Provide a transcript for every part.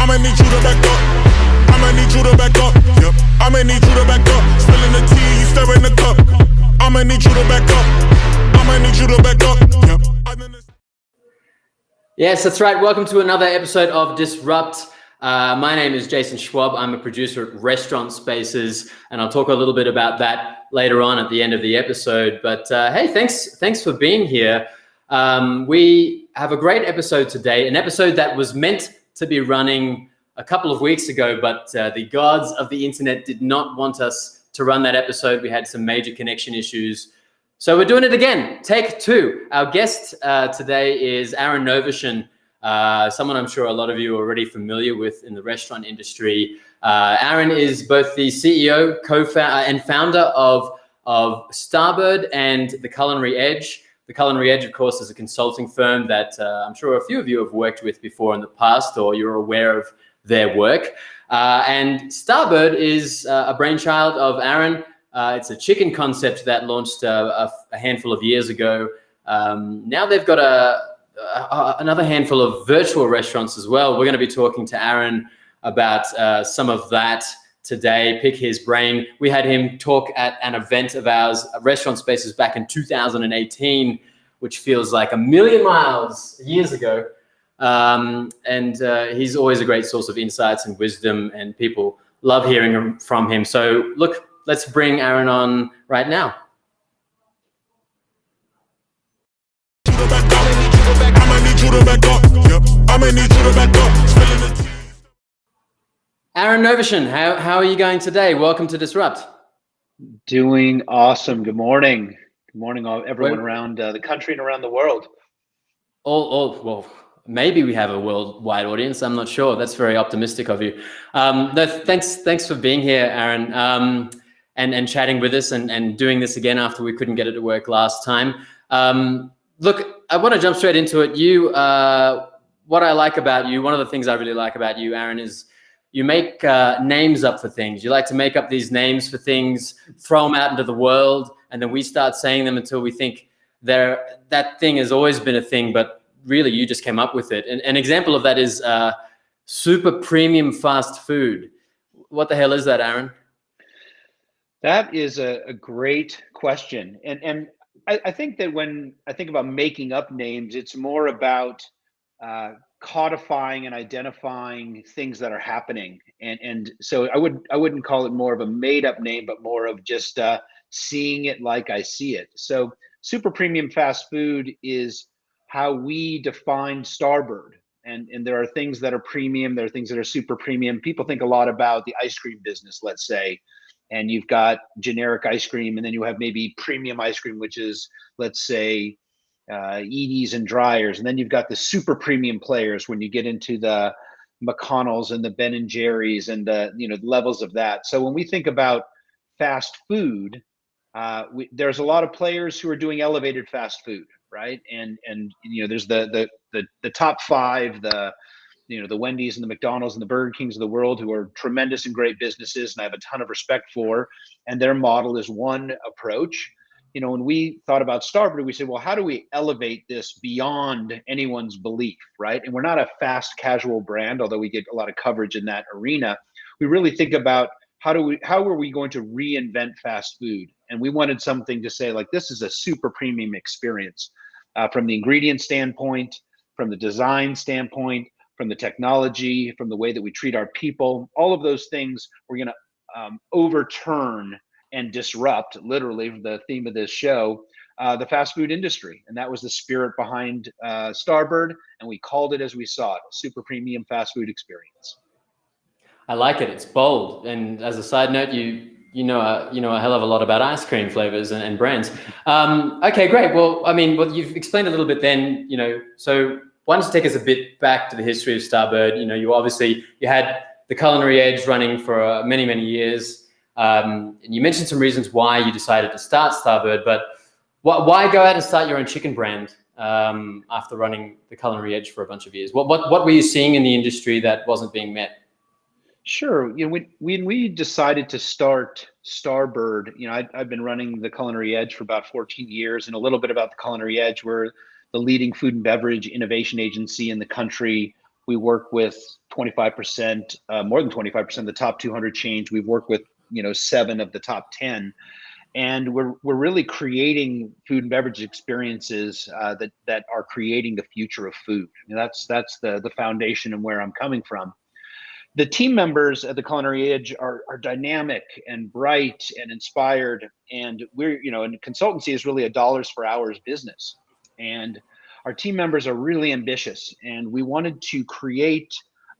I'ma need you to back up. I'ma need you to back up. Yep. I'ma need you to back up. Spilling the tea, you stirring the cup. I'ma need you to back up. I'ma need you to back up. Yep. Yes, that's right. Welcome to another episode of Disrupt. My name is Jason Schwab. I'm a producer at RestaurantSpaces, and I'll talk a little bit about that later on at the end of the episode. But hey, thanks for being here. We have a great episode today, an episode that was meant to be running a couple of weeks ago, but the gods of the internet did not want us to run that episode. We had some major connection issues. So we're doing it again, take two. Our guest today is Aaron Noveshen, someone I'm sure a lot of you are already familiar with in the restaurant industry. Aaron is both the CEO, co-founder, and founder of Starbird and the Culinary Edge. The Culinary Edge, of course, is a consulting firm that I'm sure a few of you have worked with before in the past, or you're aware of their work. And Starbird is a brainchild of Aaron. It's a chicken concept that launched a handful of years ago. Now they've got another handful of virtual restaurants as well. We're going to be talking to Aaron about some of that today, pick his brain. We had him talk at an event of ours, RestaurantSpaces, back in 2018, which feels like a million years ago. And he's always a great source of insights and wisdom, and people love hearing from him. So look, let's bring Aaron on right now. Aaron Noveshen, how are you going today? Welcome to Disrupt. Doing awesome. Good morning. Good morning, everyone around the country and around the world. Well, maybe we have a worldwide audience. I'm not sure. That's very optimistic of you. Thanks for being here, Aaron. And chatting with us and doing this again after we couldn't get it to work last time. Look, I want to jump straight into it. What I like about you, one of the things I really like about you, Aaron, is you make names up for things. You like to make up these names for things, throw them out into the world, and then we start saying them until we think that thing has always been a thing, but really you just came up with it. And an example of that is super premium fast food. What the hell is that, Aaron? That is a great question. And I think that when I think about making up names, it's more about codifying and identifying things that are happening. And so I wouldn't call it more of a made up name, but more of just seeing it like I see it. So super premium fast food is how we define Starbird. And there are things that are premium, there are things that are super premium. People think a lot about the ice cream business, let's say. And you've got generic ice cream, and then you have maybe premium ice cream, which is, let's say, Edie's and Dryers. And then you've got the super premium players when you get into the McConnell's and the Ben and Jerry's and the levels of that. So when we think about fast food, there's a lot of players who are doing elevated fast food, right? And there's the top five, the Wendy's and the McDonald's and the Burger Kings of the world, who are tremendous and great businesses, and I have a ton of respect for, and their model is one approach. When we thought about Starbird, we said, well, how do we elevate this beyond anyone's belief, right? And we're not a fast casual brand, although we get a lot of coverage in that arena. We really think about how are we going to reinvent fast food? And we wanted something to say, like, this is a super premium experience from the ingredient standpoint, from the design standpoint, from the technology, from the way that we treat our people. All of those things we're going to overturn and disrupt, literally the theme of this show, the fast food industry. And that was the spirit behind Starbird, and we called it as we saw it, a super premium fast food experience. I like it. It's bold. And as a side note, you know a hell of a lot about ice cream flavors and brands. Okay, great. Well, you've explained a little bit then, so why don't you take us a bit back to the history of Starbird? You had the Culinary Edge running for many, many years. And you mentioned some reasons why you decided to start Starbird, but why go out and start your own chicken brand after running the Culinary Edge for a bunch of years? What were you seeing in the industry that wasn't being met? Sure. When we decided to start Starbird, I've been running the Culinary Edge for about 14 years, and a little bit about the Culinary Edge. We're the leading food and beverage innovation agency in the country. We work with 25%, more than 25% of the top 200 chains. We've worked with 7 of the top 10, and we're really creating food and beverage experiences that are creating the future of food. That's the foundation and where I'm coming from. The team members at the Culinary Edge are dynamic and bright and inspired, and we're and consultancy is really a dollars for hours business, and our team members are really ambitious, and we wanted to create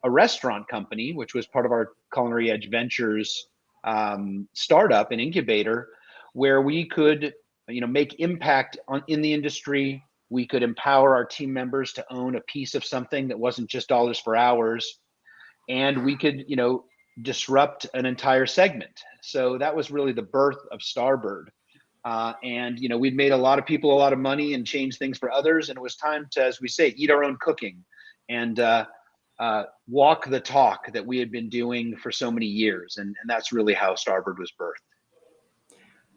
a restaurant company, which was part of our Culinary Edge Ventures startup and incubator, where we could make impact in the industry. We could empower our team members to own a piece of something that wasn't just dollars for hours, and we could disrupt an entire segment. So that was really the birth of Starbird. And we'd made a lot of people a lot of money and changed things for others, and it was time to, as we say, eat our own cooking and walk the talk that we had been doing for so many years. And that's really how Starbird was birthed.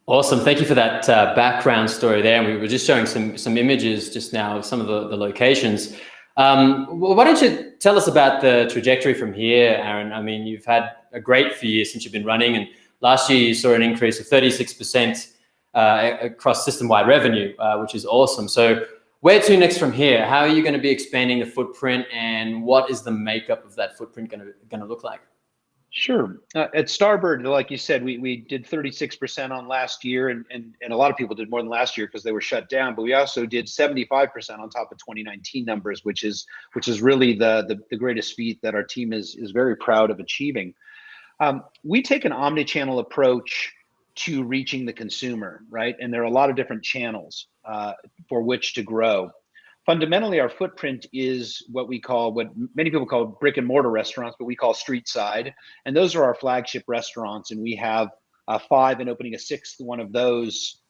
Awesome. Thank you for that background story there. And we were just showing some images just now of some of the locations. Well, why don't you tell us about the trajectory from here, Aaron? I mean, you've had a great few years since you've been running, and last year you saw an increase of 36% across system-wide revenue, which is awesome. So where to next from here? How are you going to be expanding the footprint, and what is the makeup of that footprint going to look like? Sure. At Starbird, like you said, we did 36% on last year, and a lot of people did more than last year because they were shut down. But we also did 75% on top of 2019 numbers, which is really the greatest feat that our team is very proud of achieving. We take an omni-channel approach to reaching the consumer, right? And there are a lot of different channels for which to grow. Fundamentally, our footprint is what many people call brick and mortar restaurants, but we call street side. And those are our flagship restaurants. And we have 5 and opening a 6th one of those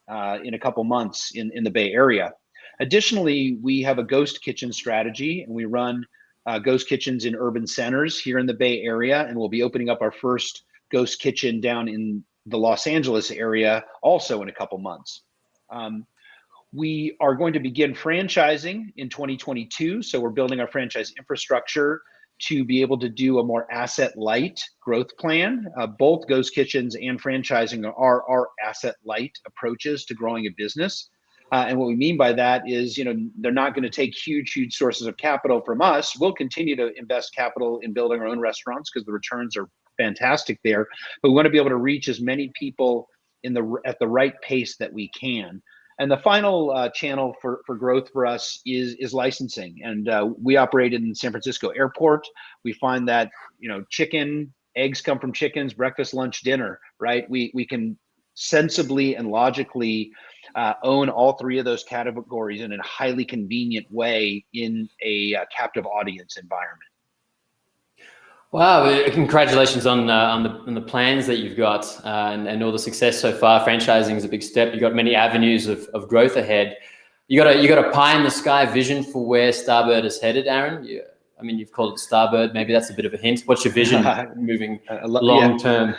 in a couple months in the Bay Area. Additionally, we have a ghost kitchen strategy, and we run ghost kitchens in urban centers here in the Bay Area. And we'll be opening up our first ghost kitchen down in the Los Angeles area also in a couple months. We are going to begin franchising in 2022. So we're building our franchise infrastructure to be able to do a more asset light growth plan. Both ghost kitchens and franchising are asset light approaches to growing a business. And what we mean by that is, they're not going to take huge sources of capital from us. We'll continue to invest capital in building our own restaurants because the returns are fantastic there. But we want to be able to reach as many people at the right pace that we can. And the final channel for growth for us is licensing. And we operate in San Francisco Airport. We find that, chicken, eggs come from chickens, breakfast, lunch, dinner, right? We can sensibly and logically own all 3 of those categories in a highly convenient way in a captive audience environment. Wow! Congratulations on the plans that you've got and all the success so far. Franchising is a big step. You've got many avenues of growth ahead. You got a pie in the sky vision for where Starbird is headed, Aaron. You've called it Starbird. Maybe that's a bit of a hint. What's your vision moving long term?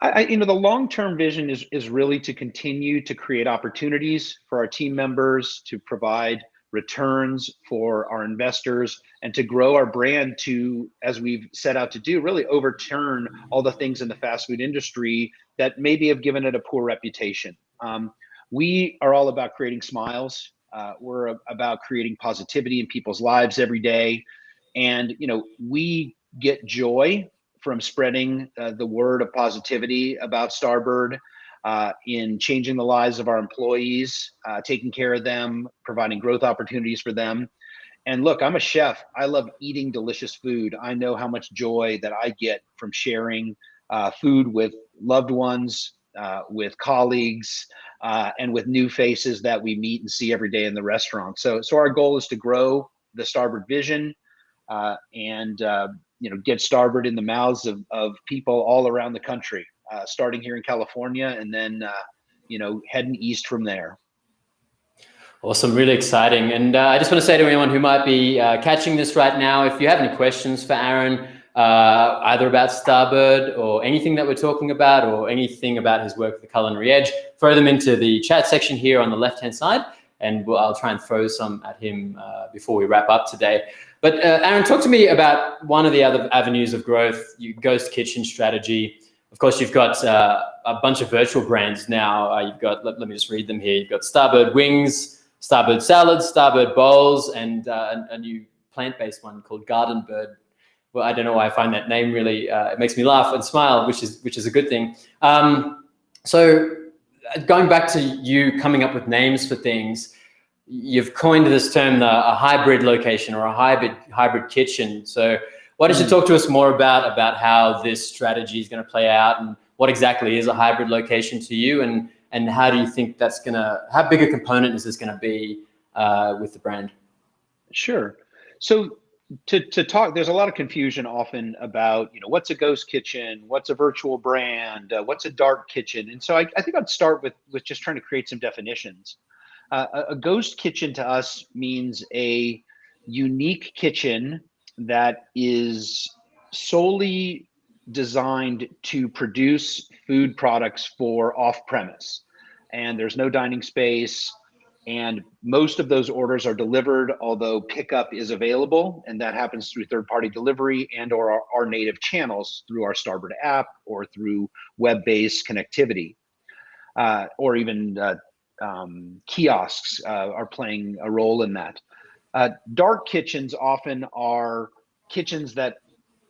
The long-term vision is really to continue to create opportunities for our team members, to provide returns for our investors, and to grow our brand to, as we've set out to do, really overturn all the things in the fast food industry that maybe have given it a poor reputation. We are all about creating smiles. We're about creating positivity in people's lives every day. And, we get joy from spreading the word of positivity about Starbird, in changing the lives of our employees, taking care of them, providing growth opportunities for them. And look, I'm a chef. I love eating delicious food. I know how much joy that I get from sharing food with loved ones, with colleagues, and with new faces that we meet and see every day in the restaurant. So our goal is to grow the Starbird vision and get Starbird in the mouths of people all around the country. Starting here in California, and then heading east from there. Awesome, really exciting. And I just want to say to anyone who might be catching this right now, if you have any questions for Aaron, either about Starbird or anything that we're talking about, or anything about his work at the Culinary Edge, throw them into the chat section here on the left-hand side, and I'll try and throw some at him before we wrap up today. But Aaron, talk to me about one of the other avenues of growth, your ghost kitchen strategy. Of course, you've got a bunch of virtual brands now. You've got, let me just read them here. You've got Starbird Wings, Starbird Salads, Starbird Bowls, and a new plant-based one called Garden Bird. Well, I don't know why I find that name really, it makes me laugh and smile, which is a good thing. So going back to you coming up with names for things, you've coined this term, a hybrid location or a hybrid kitchen. So why don't you talk to us more about how this strategy is going to play out, and what exactly is a hybrid location to you, and how do you think that's how big a component is this going to be with the brand? Sure. So to talk, there's a lot of confusion often about, what's a ghost kitchen, what's a virtual brand, what's a dark kitchen. And so I think I'd start with just trying to create some definitions. A ghost kitchen to us means a unique kitchen that is solely designed to produce food products for off-premise. And there's no dining space. And most of those orders are delivered, although pickup is available. And that happens through third-party delivery and or our native channels through our Starbird app or through web-based connectivity, or even kiosks are playing a role in that. Dark kitchens often are kitchens that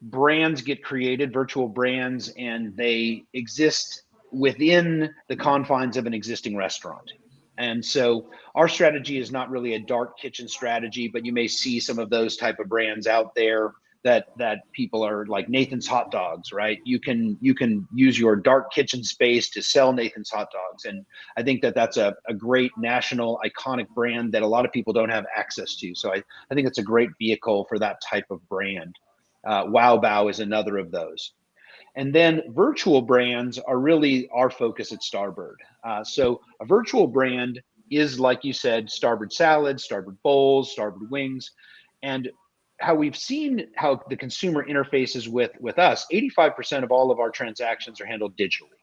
brands get created, virtual brands, and they exist within the confines of an existing restaurant. And so our strategy is not really a dark kitchen strategy, but you may see some of those type of brands out there that people are like Nathan's Hot Dogs, right? You can use your dark kitchen space to sell Nathan's Hot Dogs. And I think that's a great national iconic brand that a lot of people don't have access to. So I think it's a great vehicle for that type of brand. Wow Bao is another of those. And then virtual brands are really our focus at Starbird. So a virtual brand is, like you said, Starbird Salads, Starbird Bowls, Starbird Wings. And how we've seen how the consumer interfaces with us, 85% of all of our transactions are handled digitally.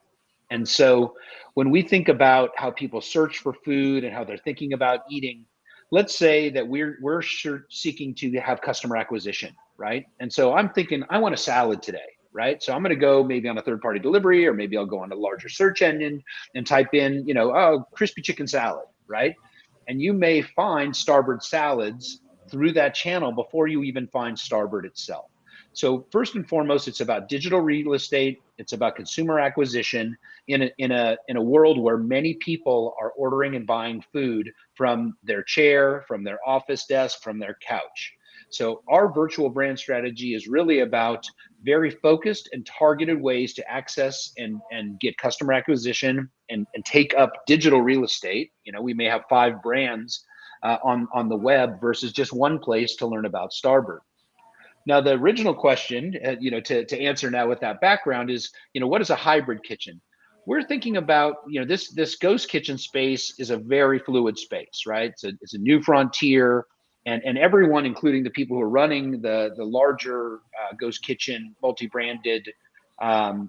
And so when we think about how people search for food and how they're thinking about eating, let's say that we're seeking to have customer acquisition, right? And so I'm thinking, I want a salad today, right? So I'm going to go maybe on a third-party delivery, or maybe I'll go on a larger search engine and type in, crispy chicken salad, right? And you may find Starbird Salads through that channel before you even find Starbird itself. So first and foremost, it's about digital real estate. It's about consumer acquisition in a world where many people are ordering and buying food from their chair, from their office desk, from their couch. So our virtual brand strategy is really about very focused and targeted ways to access and get customer acquisition and take up digital real estate. We may have 5 brands on the web versus just one place to learn about Starbird. Now, the original question, to answer now with that background is, what is a hybrid kitchen? We're thinking about, this ghost kitchen space is a very fluid space, right? It's a new frontier, and everyone, including the people who are running the larger ghost kitchen multi-branded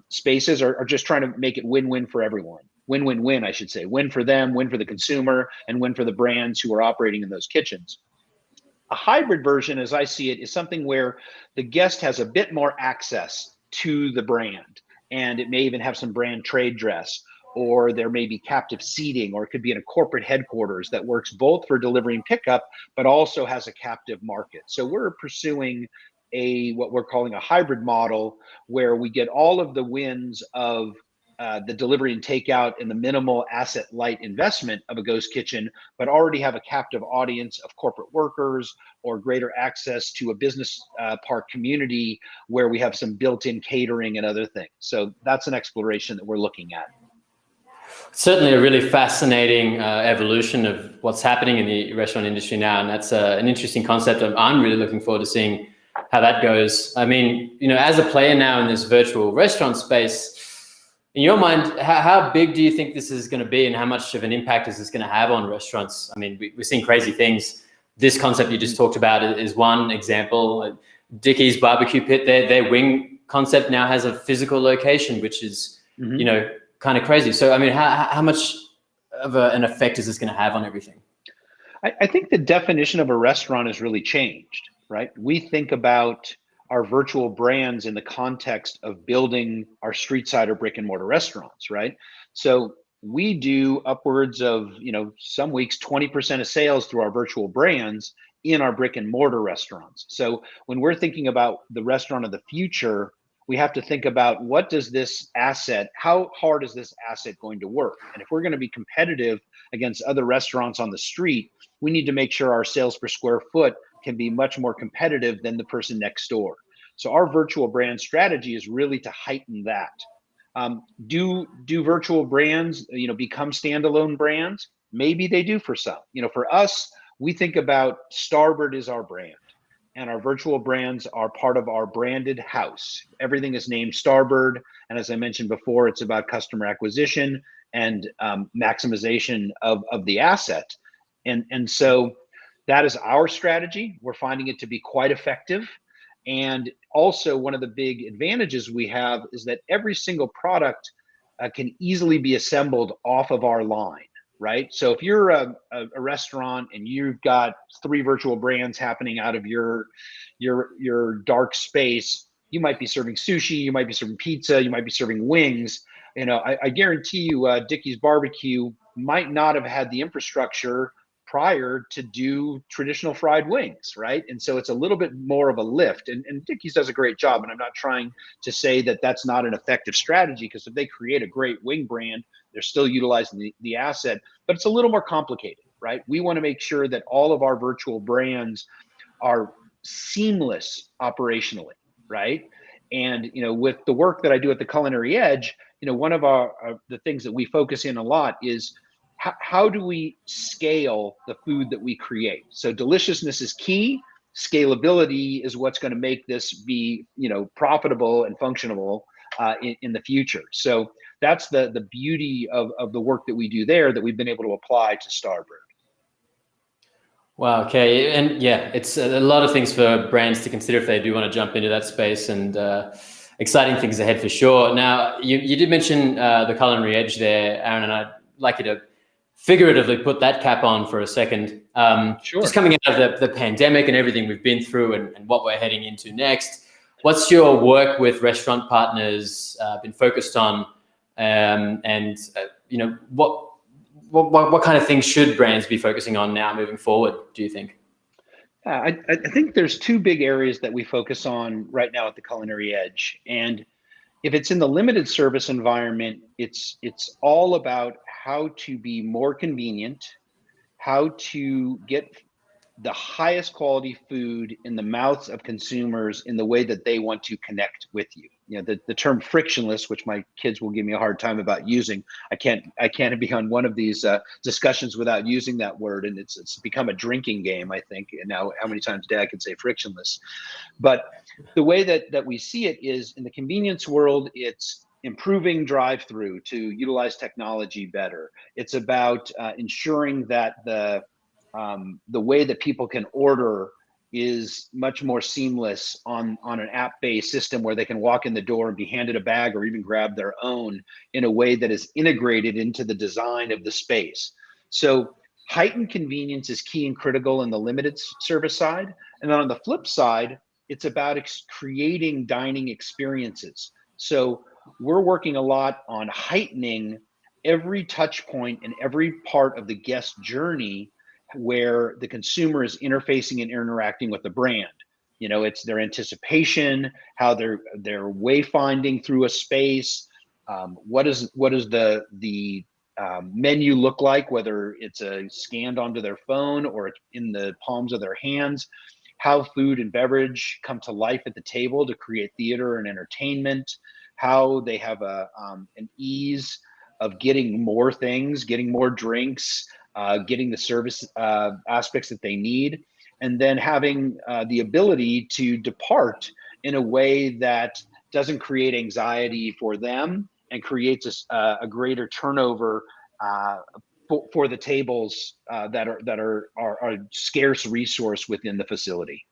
spaces, are just trying to make it win-win for everyone. Win-win-win, I should say. Win for them, win for the consumer, and win for the brands who are operating in those kitchens. A hybrid version, as I see it, is something where the guest has a bit more access to the brand, and it may even have some brand trade dress, or there may be captive seating, or it could be in a corporate headquarters that works both for delivery and pickup, but also has a captive market. So we're pursuing what we're calling a hybrid model, where we get all of the wins of the delivery and takeout and the minimal asset light investment of a ghost kitchen, but already have a captive audience of corporate workers or greater access to a business park community where we have some built-in catering and other things. So that's an exploration that we're looking at. Certainly a really fascinating evolution of what's happening in the restaurant industry now. And that's an interesting concept. I'm really looking forward to seeing how that goes. I mean, as a player now in this virtual restaurant space, in your mind, how big do you think this is going to be, and how much of an impact is this going to have on restaurants? I mean, we're seeing crazy things. This concept you just talked about is one example. Dickie's Barbecue Pit, their wing concept now has a physical location, which is, kind of crazy. So, I mean, how much of an effect is this going to have on everything? I think the definition of a restaurant has really changed. right? We think about our virtual brands in the context of building our street side or brick and mortar restaurants, right? So we do upwards of, some weeks, 20% of sales through our virtual brands in our brick and mortar restaurants. So when we're thinking about the restaurant of the future, we have to think about what does this asset, how hard is this asset going to work? And if we're going to be competitive against other restaurants on the street, we need to make sure our sales per square foot can be much more competitive than the person next door. So our virtual brand strategy is really to heighten that. Do virtual brands, become standalone brands? Maybe they do for some. For us, we think about Starbird is our brand, and our virtual brands are part of our branded house. Everything is named Starbird, and as I mentioned before, it's about customer acquisition and maximization of the asset. And so that is our strategy. We're finding it to be quite effective. And also, one of the big advantages we have is that every single product can easily be assembled off of our line, right? So if you're a restaurant and you've got 3 virtual brands happening out of your dark space, you might be serving sushi, you might be serving pizza, you might be serving wings. I guarantee you, Dickey's Barbecue might not have had the infrastructure prior to do traditional fried wings, right? And so it's a little bit more of a lift, and Dickey's does a great job. And I'm not trying to say that that's not an effective strategy, because if they create a great wing brand, they're still utilizing the asset, but it's a little more complicated, right? We want to make sure that all of our virtual brands are seamless operationally, right? And with the work that I do at the Culinary Edge, one of the things that we focus in a lot is how do we scale the food that we create? So deliciousness is key. Scalability is what's going to make this be, profitable and functional in the future. So that's the beauty of the work that we do there, that we've been able to apply to Starbird. Wow. Okay. And yeah, it's a lot of things for brands to consider if they do want to jump into that space, and exciting things ahead for sure. Now, you did mention the Culinary Edge there, Aaron, and I'd like you to figuratively put that cap on for a second. Sure. Just coming out of the pandemic and everything we've been through and what we're heading into next, what's your work with restaurant partners been focused on? What kind of things should brands be focusing on now moving forward, do you think? I think there's 2 big areas that we focus on right now at the Culinary Edge. And if it's in the limited service environment, it's all about how to be more convenient, how to get the highest quality food in the mouths of consumers in the way that they want to connect with you. The term frictionless, which my kids will give me a hard time about using. I can't be on one of these discussions without using that word, and it's become a drinking game, I think. And now, how many times a day I can say frictionless? But the way that we see it is, in the convenience world, it's improving drive-through to utilize technology better. It's about ensuring that the way that people can order is much more seamless on an app-based system, where they can walk in the door and be handed a bag or even grab their own in a way that is integrated into the design of the space. So heightened convenience is key and critical in the limited service side. And then on the flip side, it's about creating dining experiences. So we're working a lot on heightening every touch point and every part of the guest journey where the consumer is interfacing and interacting with the brand. It's their anticipation, how they're wayfinding through a space. What does the menu look like, whether it's scanned onto their phone or it's in the palms of their hands? How food and beverage come to life at the table to create theater and entertainment? How they have an ease of getting more things, getting more drinks, getting the service aspects that they need, and then having the ability to depart in a way that doesn't create anxiety for them and creates a greater turnover for the tables that are a scarce resource within the facility.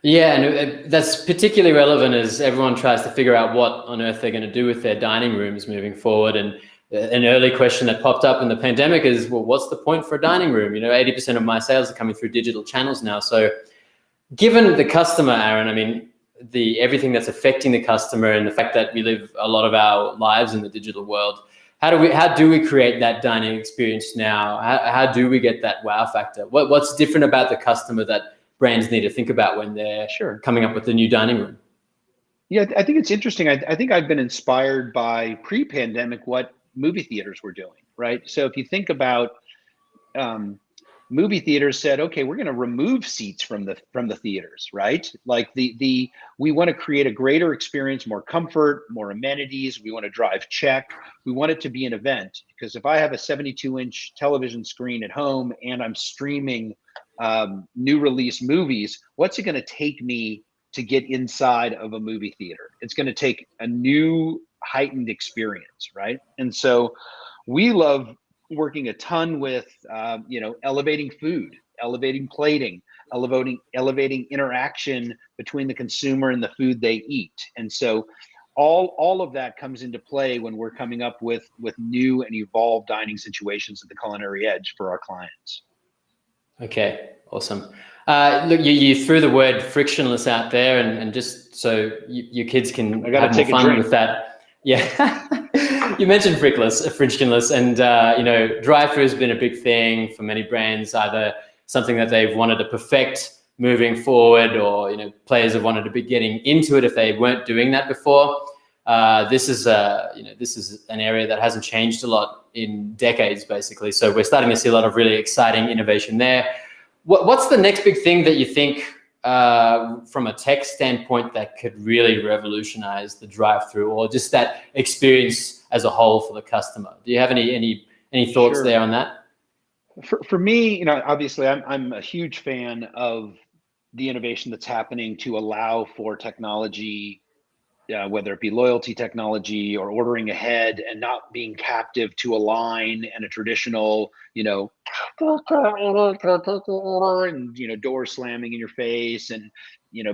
Yeah, and that's particularly relevant as everyone tries to figure out what on earth they're going to do with their dining rooms moving forward. And an early question that popped up in the pandemic is, well, what's the point for a dining room? 80% of my sales are coming through digital channels now. So Given the customer, Aaron, I mean, everything that's affecting the customer and the fact that we live a lot of our lives in the digital world, how do we create that dining experience now? How do we get that wow factor? What's different about the customer that brands need to think about when they're coming up with the new dining room? Yeah, I think it's interesting. I think I've been inspired by pre-pandemic what movie theaters were doing, right? So if you think about movie theaters said, okay, we're going to remove seats from the theaters, right? Like we want to create a greater experience, more comfort, more amenities. We want to drive check. We want it to be an event, because if I have a 72-inch television screen at home and I'm streaming new release movies, what's it going to take me to get inside of a movie theater? It's going to take a new heightened experience, right? And so we love working a ton with elevating food, elevating plating, elevating interaction between the consumer and the food they eat. And so all of that comes into play when we're coming up with new and evolved dining situations at the Culinary Edge for our clients. Okay, awesome. Look, you threw the word frictionless out there, and just so your kids can have more fun with that. Yeah. You mentioned frictionless, and drive-through has been a big thing for many brands, either something that they've wanted to perfect moving forward, or players have wanted to be getting into it if they weren't doing that before. This is an area that hasn't changed a lot in decades, basically. So we're starting to see a lot of really exciting innovation there. What's the next big thing that you think, from a tech standpoint, that could really revolutionize the drive-through, or just that experience as a whole for the customer? Do you have any thoughts there on that? For me, obviously I'm a huge fan of the innovation that's happening to allow for technology, whether it be loyalty technology or ordering ahead, and not being captive to a line and a traditional, and doors slamming in your face, and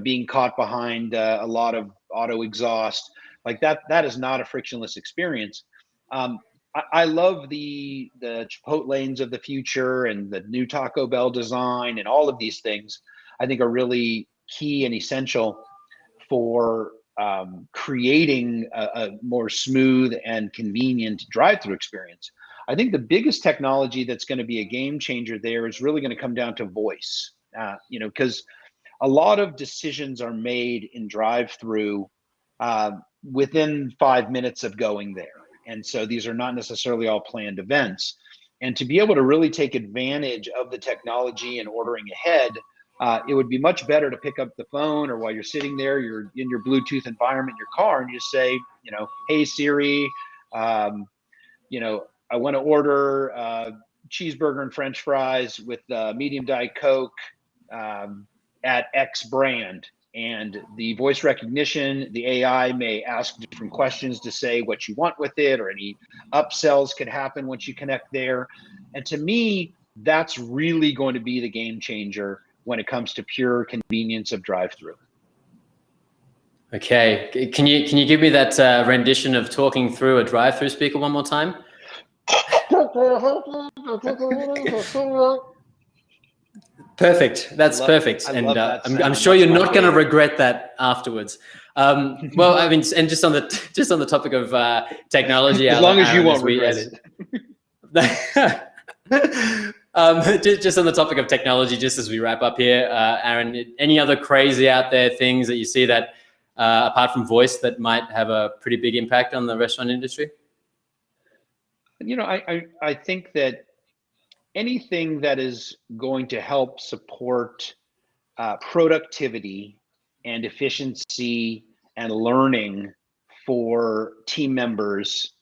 being caught behind a lot of auto exhaust. Like that is not a frictionless experience. I love the Chipotlanes of the future and the new Taco Bell design, and all of these things I think are really key and essential for creating a more smooth and convenient drive-through experience. I think the biggest technology that's going to be a game changer there is really going to come down to voice, because a lot of decisions are made in drive-through within 5 minutes of going there. And so these are not necessarily all planned events. And to be able to really take advantage of the technology and ordering ahead, it would be much better to pick up the phone, or while you're sitting there, you're in your Bluetooth environment in your car, and you just say, hey Siri, I want to order cheeseburger and French fries with medium Diet Coke at X brand. And the voice recognition, the AI may ask different questions to say what you want with it, or any upsells could happen once you connect there. And to me, that's really going to be the game changer when it comes to pure convenience of drive-through. Okay, can you give me that rendition of talking through a drive-through speaker one more time? Perfect. That's perfect. And I'm sure you're not going to regret that afterwards. Well, I mean, and just on the topic of technology, as long as you won't regret it. Just on the topic of technology, just as we wrap up here, Aaron, any other crazy out there things that you see that, apart from voice, that might have a pretty big impact on the restaurant industry? I think that anything that is going to help support productivity and efficiency and learning for team members.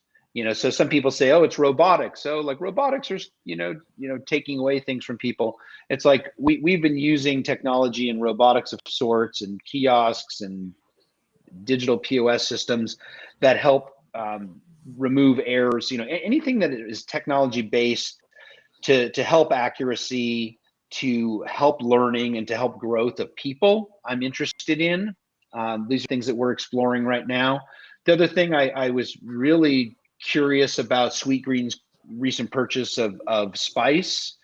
So some people say, oh, it's robotics. So like robotics are, taking away things from people. It's like we've been using technology and robotics of sorts, and kiosks and digital POS systems that help remove errors. Anything that is technology based to help accuracy, to help learning, and to help growth of people, I'm interested in. These are things that we're exploring right now. The other thing I was really curious about Sweetgreen's recent purchase of Spice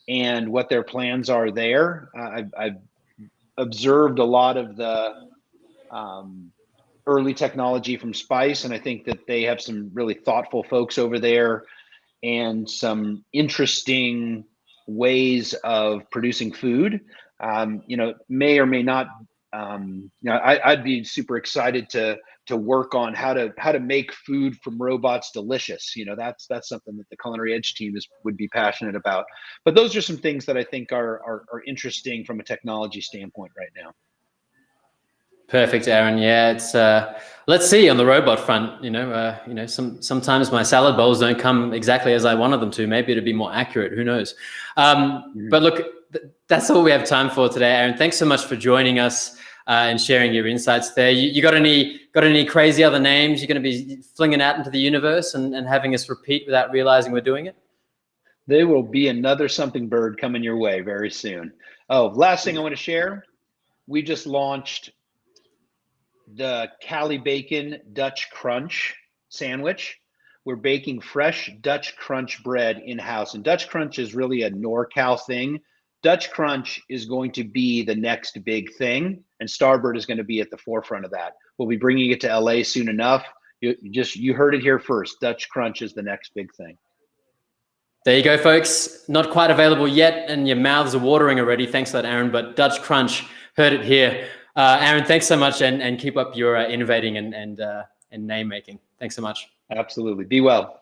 and what their plans are there. I've observed a lot of the early technology from Spice, and I think that they have some really thoughtful folks over there and some interesting ways of producing food. May or may not. I'd be super excited to work on how to make food from robots delicious. That's something that the Culinary Edge team would be passionate about. But those are some things that I think are interesting from a technology standpoint right now. Perfect, Aaron. Yeah, it's let's see on the robot front. Sometimes my salad bowls don't come exactly as I wanted them to. Maybe it'd be more accurate. Who knows? But look, that's all we have time for today, Aaron. Thanks so much for joining us and sharing your insights there. You got any crazy other names you're going to be flinging out into the universe and having us repeat without realizing we're doing it? There will be another something bird coming your way very soon. Oh, last thing I want to share. We just launched the Cali Bacon Dutch Crunch sandwich. We're baking fresh Dutch Crunch bread in-house. And Dutch Crunch is really a NorCal thing. Dutch Crunch is going to be the next big thing, and Starbird is going to be at the forefront of that. We'll be bringing it to LA soon enough. You heard it here first. Dutch Crunch is the next big thing. There you go, folks. Not quite available yet, and your mouths are watering already. Thanks for that, Aaron. But Dutch Crunch, heard it here. Aaron, thanks so much, and keep up your innovating and name making. Thanks so much. Absolutely. Be well.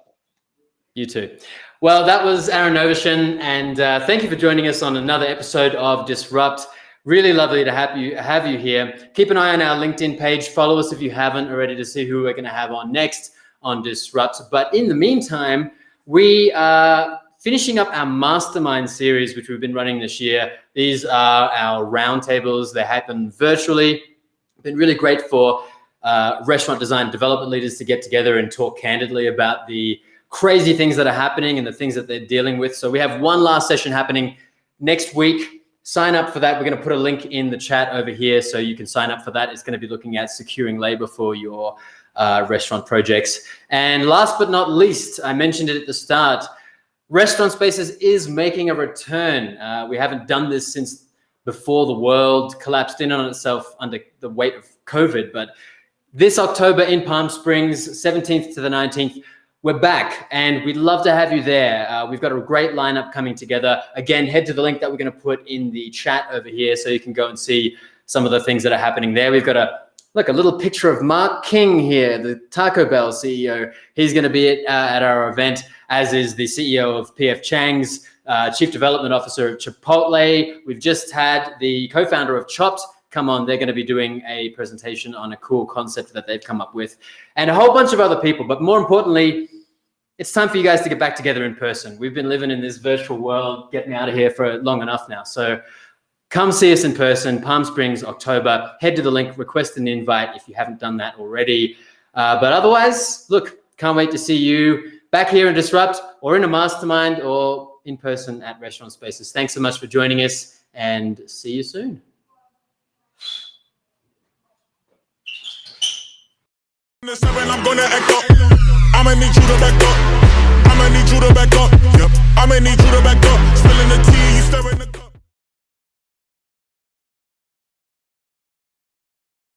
You too. Well, that was Aaron Noveshen, and thank you for joining us on another episode of Disrupt. Really lovely to have you here. Keep an eye on our LinkedIn page. Follow us if you haven't already to see who we're going to have on next on Disrupt. But in the meantime, we are finishing up our mastermind series, which we've been running this year. These are our roundtables. They happen virtually. Been really great for restaurant design development leaders to get together and talk candidly about the crazy things that are happening and the things that they're dealing with. So we have one last session happening next week. Sign up for that. We're going to put a link in the chat over here so you can sign up for that. It's going to be looking at securing labor for your restaurant projects. And last but not least, I mentioned it at the start, RestaurantSpaces is making a return. We haven't done this since before the world collapsed in on itself under the weight of COVID. But this October in Palm Springs, 17th to the 19th, we're back, and we'd love to have you there. We've got a great lineup coming together. Again, head to the link that we're going to put in the chat over here so you can go and see some of the things that are happening there. We've got a little picture of Mark King here, the Taco Bell CEO. He's going to be at our event, as is the CEO of PF Chang's, Chief Development Officer of Chipotle. We've just had the co-founder of Chopped come on. They're going to be doing a presentation on a cool concept that they've come up with, and a whole bunch of other people. But more importantly, it's time for you guys to get back together in person. We've been living in this virtual world, getting out of here for long enough now. So come see us in person, Palm Springs, October. Head to the link, request an invite if you haven't done that already. But otherwise, look, can't wait to see you back here in Disrupt or in a mastermind or in person at RestaurantSpaces. Thanks so much for joining us, and see you soon. I'm gonna act up. I'ma need you to back up. I'ma need you to back up. Yep. I'ma need you to back up. Spilling the tea, you stirring the cup.